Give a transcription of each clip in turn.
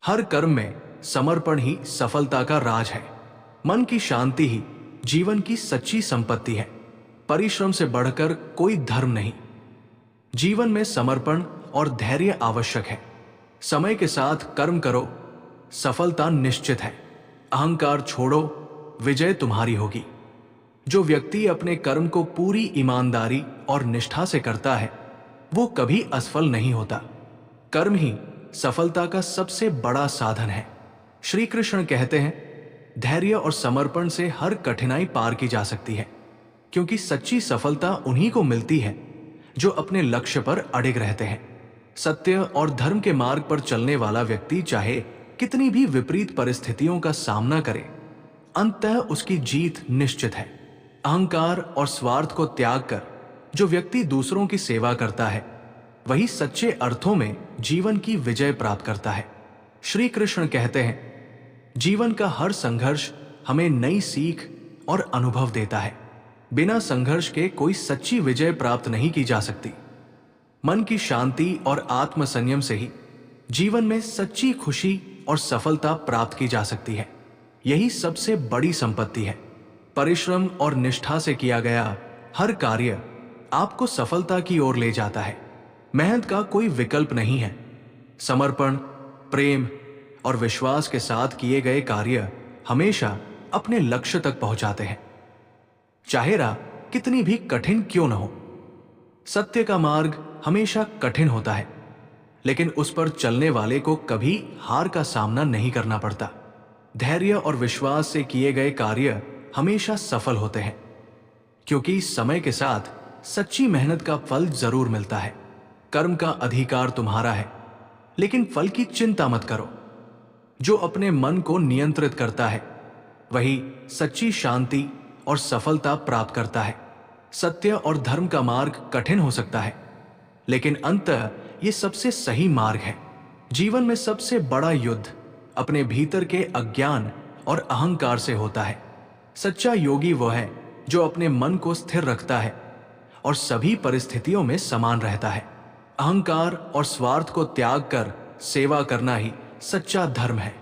हर कर्म में समर्पण ही सफलता का राज है। मन की शांति ही जीवन की सच्ची संपत्ति है। परिश्रम से बढ़कर कोई धर्म नहीं। जीवन में समर्पण और धैर्य आवश्यक है। समय के साथ कर्म करो, सफलता निश्चित है। अहंकार छोड़ो, विजय तुम्हारी होगी। जो व्यक्ति अपने कर्म को पूरी ईमानदारी और निष्ठा से करता है, वो कभी असफल नहीं होता। कर्म ही सफलता का सबसे बड़ा साधन है। श्री कृष्ण कहते हैं, धैर्य और समर्पण से हर कठिनाई पार की जा सकती है, क्योंकि सच्ची सफलता उन्हीं को मिलती है जो अपने लक्ष्य पर अड़िग रहते हैं। सत्य और धर्म के मार्ग पर चलने वाला व्यक्ति चाहे कितनी भी विपरीत परिस्थितियों का सामना करे, अंततः उसकी जीत निश्चित है। अहंकार और स्वार्थ को त्याग कर जो व्यक्ति दूसरों की सेवा करता है, वही सच्चे अर्थों में जीवन की विजय प्राप्त करता है। श्री कृष्ण कहते हैं, जीवन का हर संघर्ष हमें नई सीख और अनुभव देता है। बिना संघर्ष के कोई सच्ची विजय प्राप्त नहीं की जा सकती। मन की शांति और आत्म संयम से ही जीवन में सच्ची खुशी और सफलता प्राप्त की जा सकती है। यही सबसे बड़ी संपत्ति है। परिश्रम और निष्ठा से किया गया हर कार्य आपको सफलता की ओर ले जाता है। मेहनत का कोई विकल्प नहीं है। समर्पण, प्रेम और विश्वास के साथ किए गए कार्य हमेशा अपने लक्ष्य तक पहुंचाते हैं, चाहे राह कितनी भी कठिन क्यों न हो। सत्य का मार्ग हमेशा कठिन होता है, लेकिन उस पर चलने वाले को कभी हार का सामना नहीं करना पड़ता। धैर्य और विश्वास से किए गए कार्य हमेशा सफल होते हैं, क्योंकि समय के साथ सच्ची मेहनत का फल जरूर मिलता है। कर्म का अधिकार तुम्हारा है, लेकिन फल की चिंता मत करो। जो अपने मन को नियंत्रित करता है, वही सच्ची शांति और सफलता प्राप्त करता है। सत्य और धर्म का मार्ग कठिन हो सकता है, लेकिन अंततः ये सबसे सही मार्ग है। जीवन में सबसे बड़ा युद्ध अपने भीतर के अज्ञान और अहंकार से होता है। सच्चा योगी वह है जो अपने मन को स्थिर रखता है और सभी परिस्थितियों में समान रहता है। अहंकार और स्वार्थ को त्याग कर सेवा करना ही सच्चा धर्म है।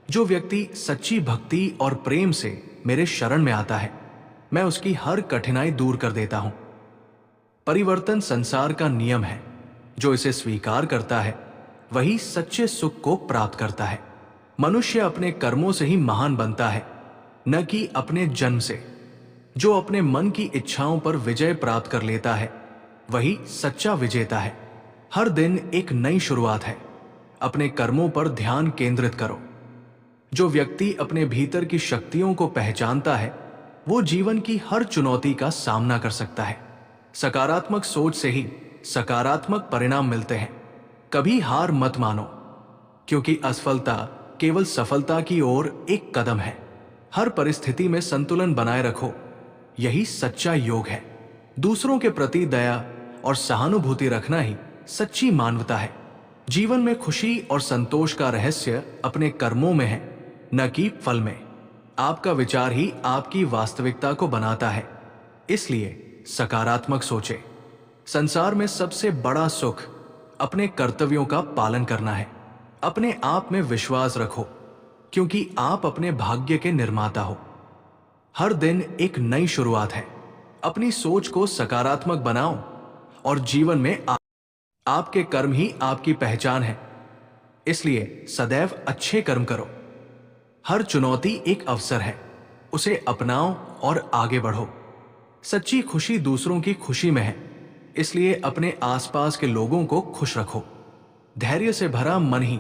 जो व्यक्ति सच्ची भक्ति और प्रेम से मेरे शरण में आता है, मैं उसकी हर कठिनाई दूर कर देता हूं। परिवर्तन संसार का नियम है। जो इसे स्वीकार करता है, वही सच्चे सुख को प्राप्त करता है। मनुष्य अपने कर्मों से ही महान बनता है, न कि अपने जन्म से। जो अपने मन की इच्छाओं पर विजय प्राप्त कर लेता है, वही सच्चा विजेता है। हर दिन एक नई शुरुआत है। अपने कर्मों पर ध्यान केंद्रित करो। जो व्यक्ति अपने भीतर की शक्तियों को पहचानता है, वो जीवन की हर चुनौती का सामना कर सकता है। सकारात्मक सोच से ही सकारात्मक परिणाम मिलते हैं। कभी हार मत मानो, क्योंकि असफलता केवल सफलता की ओर एक कदम है। हर परिस्थिति में संतुलन बनाए रखो, यही सच्चा योग है। दूसरों के प्रति दया और सहानुभूति रखना ही सच्ची मानवता है। जीवन में खुशी और संतोष का रहस्य अपने कर्मों में है, न कि फल में। आपका विचार ही आपकी वास्तविकता को बनाता है, इसलिए सकारात्मक सोचें। संसार में सबसे बड़ा सुख अपने कर्तव्यों का पालन करना है। अपने आप में विश्वास रखो, क्योंकि आप अपने भाग्य के निर्माता हो। हर दिन एक नई शुरुआत है। अपनी सोच को सकारात्मक बनाओ और जीवन में आपके कर्म ही आपकी पहचान है, इसलिए सदैव अच्छे कर्म करो। हर चुनौती एक अवसर है, उसे अपनाओ और आगे बढ़ो। सच्ची खुशी दूसरों की खुशी में है, इसलिए अपने आसपास के लोगों को खुश रखो। धैर्य से भरा मन ही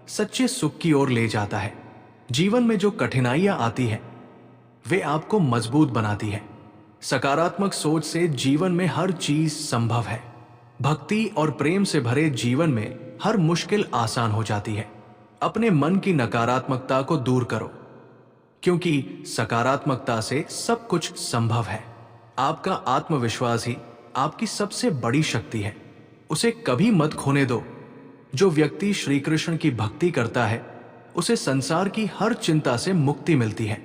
सच्चे सुख की ओर ले जाता है। जीवन में जो कठिनाइयां आती हैं, वे आपको मजबूत बनाती है। सकारात्मक सोच से जीवन में हर चीज संभव है। भक्ति और प्रेम से भरे जीवन में हर मुश्किल आसान हो जाती है। अपने मन की नकारात्मकता को दूर करो, क्योंकि सकारात्मकता से सब कुछ संभव है। आपका आत्मविश्वास ही आपकी सबसे बड़ी शक्ति है, उसे कभी मत खोने दो। जो व्यक्ति श्री कृष्ण की भक्ति करता है, उसे संसार की हर चिंता से मुक्ति मिलती है।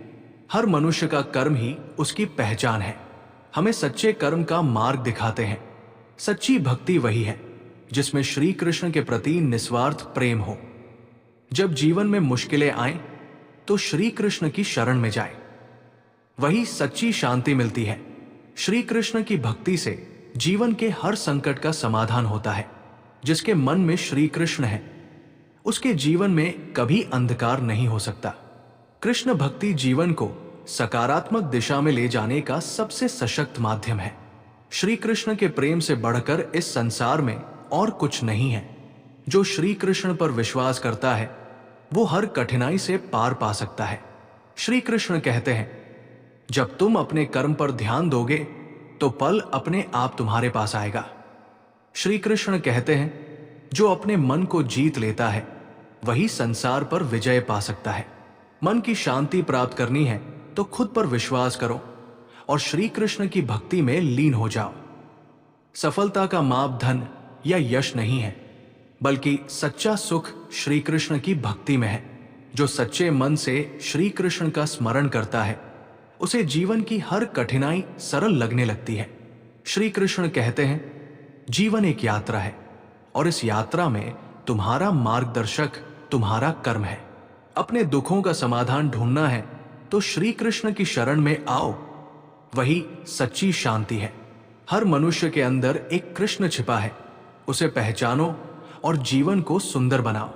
हर मनुष्य का कर्म ही उसकी पहचान है। हमें सच्चे कर्म का मार्ग दिखाते हैं। सच्ची भक्ति वही है जिसमें श्री कृष्ण के प्रति निस्वार्थ प्रेम हो। जब जीवन में मुश्किलें आए तो श्री कृष्ण की शरण में जाए, वही सच्ची शांति मिलती है। श्री कृष्ण की भक्ति से जीवन के हर संकट का समाधान होता है। जिसके मन में श्री कृष्ण है उसके जीवन में कभी अंधकार नहीं हो सकता। कृष्ण भक्ति जीवन को सकारात्मक दिशा में ले जाने का सबसे सशक्त माध्यम है। श्री कृष्ण के प्रेम से बढ़कर इस संसार में और कुछ नहीं है। जो श्री कृष्ण पर विश्वास करता है वो हर कठिनाई से पार पा सकता है। श्री कृष्ण कहते हैं, जब तुम अपने कर्म पर ध्यान दोगे तो फल अपने आप तुम्हारे पास आएगा। श्री कृष्ण कहते हैं, जो अपने मन को जीत लेता है वही संसार पर विजय पा सकता है। मन की शांति प्राप्त करनी है तो खुद पर विश्वास करो और श्री कृष्ण की भक्ति में लीन हो जाओ। सफलता का माप धन या यश नहीं है, बल्कि सच्चा सुख श्री कृष्ण की भक्ति में है। जो सच्चे मन से श्री कृष्ण का स्मरण करता है उसे जीवन की हर कठिनाई सरल लगने लगती है। श्री कृष्ण कहते हैं, जीवन एक यात्रा है और इस यात्रा में तुम्हारा मार्गदर्शक तुम्हारा कर्म है। अपने दुखों का समाधान ढूंढना है तो श्री कृष्ण की शरण में आओ, वही सच्ची शांति है। हर मनुष्य के अंदर एक कृष्ण छिपा है, उसे पहचानो और जीवन को सुंदर बनाओ।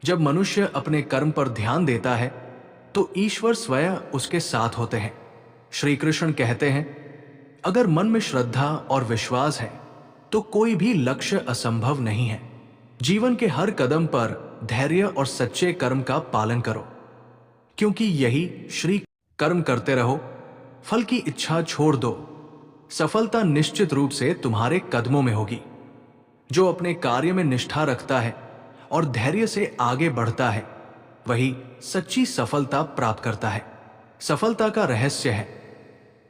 जब मनुष्य अपने कर्म पर ध्यान देता है तो ईश्वर स्वयं उसके साथ होते हैं। श्री कृष्ण कहते हैं, अगर मन में श्रद्धा और विश्वास है तो कोई भी लक्ष्य असंभव नहीं है। जीवन के हर कदम पर धैर्य और सच्चे कर्म का पालन करो, क्योंकि यही श्री कर्म करते रहो, फल की इच्छा छोड़ दो, सफलता निश्चित रूप से तुम्हारे कदमों में होगी। जो अपने कार्य में निष्ठा रखता है और धैर्य से आगे बढ़ता है वही सच्ची सफलता प्राप्त करता है। सफलता का रहस्य है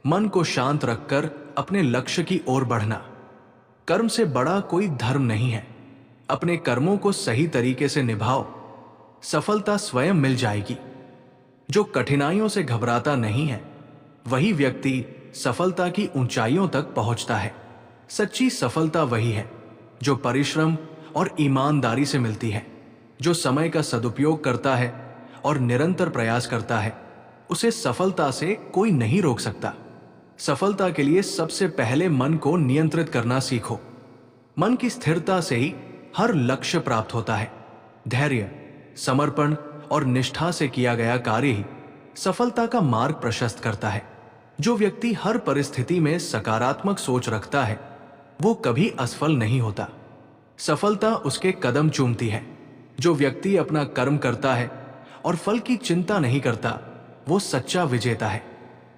मन को शांत रखकर अपने लक्ष्य की ओर बढ़ना। कर्म से बड़ा कोई धर्म नहीं है। अपने कर्मों को सही तरीके से निभाओ, सफलता स्वयं मिल जाएगी। जो कठिनाइयों से घबराता नहीं है वही व्यक्ति सफलता की ऊंचाइयों तक पहुंचता है। सच्ची सफलता वही है जो परिश्रम और ईमानदारी से मिलती है। जो समय का सदुपयोग करता है और निरंतर प्रयास करता है उसे सफलता से कोई नहीं रोक सकता। सफलता के लिए सबसे पहले मन को नियंत्रित करना सीखो। मन की स्थिरता से ही हर लक्ष्य प्राप्त होता है। धैर्य, समर्पण और निष्ठा से किया गया कार्य ही सफलता का मार्ग प्रशस्त करता है। जो व्यक्ति हर परिस्थिति में सकारात्मक सोच रखता है वो कभी असफल नहीं होता। सफलता उसके कदम चूमती है। जो व्यक्ति अपना कर्म करता है और फल की चिंता नहीं करता वो सच्चा विजेता है।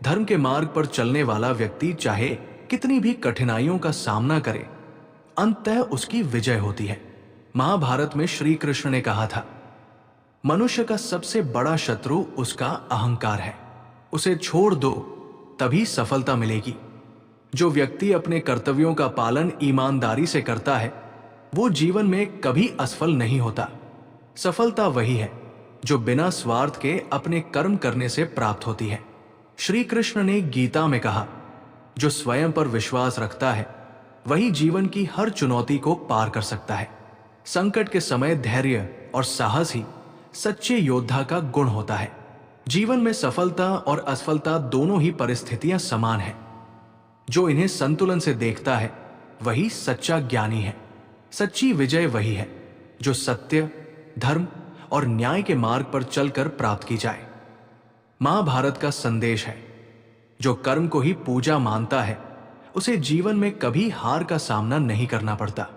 धर्म के मार्ग पर चलने वाला व्यक्ति चाहे कितनी भी कठिनाइयों का सामना करे, अंततः उसकी विजय होती है। महाभारत में श्री कृष्ण ने कहा था, मनुष्य का सबसे बड़ा शत्रु उसका अहंकार है, उसे छोड़ दो तभी सफलता मिलेगी। जो व्यक्ति अपने कर्तव्यों का पालन ईमानदारी से करता है वो जीवन में कभी असफल नहीं होता। सफलता वही है जो बिना स्वार्थ के अपने कर्म करने से प्राप्त होती है। श्री कृष्ण ने गीता में कहा, जो स्वयं पर विश्वास रखता है वही जीवन की हर चुनौती को पार कर सकता है। संकट के समय धैर्य और साहस ही सच्चे योद्धा का गुण होता है। जीवन में सफलता और असफलता दोनों ही परिस्थितियां समान हैं। जो इन्हें संतुलन से देखता है वही सच्चा ज्ञानी है। सच्ची विजय वही है जो सत्य, धर्म और न्याय के मार्ग पर चलकर प्राप्त की जाए। महाभारत का संदेश है, जो कर्म को ही पूजा मानता है उसे जीवन में कभी हार का सामना नहीं करना पड़ता।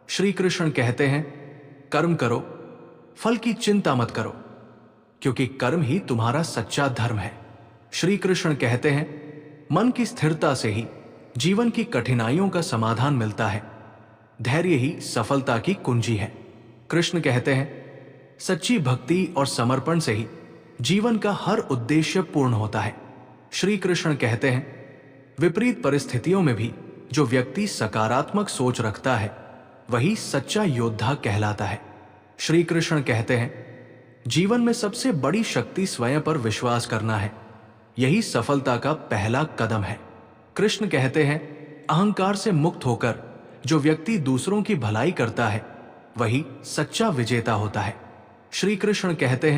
श्री कृष्ण कहते हैं, कर्म करो, फल की चिंता मत करो, क्योंकि कर्म ही तुम्हारा सच्चा धर्म है। श्री कृष्ण कहते हैं, मन की स्थिरता से ही जीवन की कठिनाइयों का समाधान मिलता है। धैर्य ही सफलता की कुंजी है। कृष्ण कहते हैं, सच्ची भक्ति और समर्पण से ही जीवन का हर उद्देश्य पूर्ण होता है। श्री कृष्ण कहते हैं, विपरीत परिस्थितियों में भी जो व्यक्ति सकारात्मक सोच रखता है वही सच्चा योद्धा कहलाता है। श्री कृष्ण कहते हैं, जीवन में सबसे बड़ी शक्ति स्वयं पर विश्वास करना है, यही सफलता का पहला कदम है। कृष्ण कहते हैं, अहंकार से मुक्त होकर जो व्यक्ति दूसरों की भलाई करता है वही सच्चा विजेता होता है। श्री कृष्ण कहते हैं,